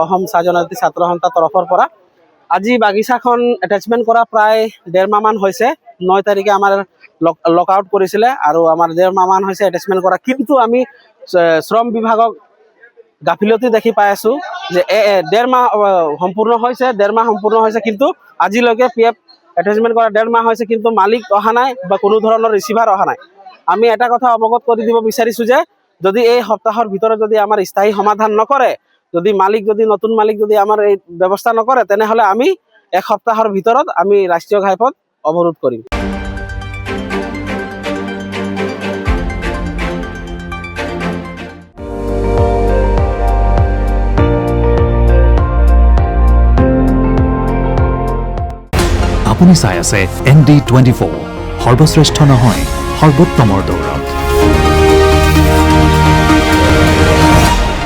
অসম স্বাধীনতা ছাত্ৰ সন্থাৰ তৰফৰ পৰা আজি বাগিচাখন এটাচমেন্ট কৰা প্ৰায় 1.5 মাহ মান হৈছে। 9 তাৰিখে আমাৰ লক আউট কৰিছিলে আৰু আমাৰ 1.5 মাহ মান হৈছে এটাচমেন্ট কৰা, কিন্তু আমি শ্ৰম বিভাগক গাফিলতি দেখি পাই আছো যে 1.5 মাহ সম্পূৰ্ণ হৈছে, কিন্তু আজিলৈকে পিএফ এটাচমেন্ট কৰা 1.5 মাহ হৈছে, কিন্তু মালিক অহা নাই বা কোনো ধৰণৰ ৰিচিভাৰ অহা নাই। আমি এটা কথা অৱগত কৰি দিব বিচাৰিছো যে যদি এই সপ্তাহৰ ভিতৰত যদি আমাৰ স্থায়ী সমাধান নকৰে, যদি নতুন মালিক যদি আমাৰ এই ব্যৱস্থা নকৰে, তেনেহলে আমি এক সপ্তাহৰ ভিতৰত আমি ৰাষ্ট্ৰীয় ঘাইপথ অৱৰোধ কৰিম। আপুনি চাই আছে ND24, সৰ্বশ্ৰেষ্ঠ নহয় সৰ্বোত্তমৰ দৌৰ।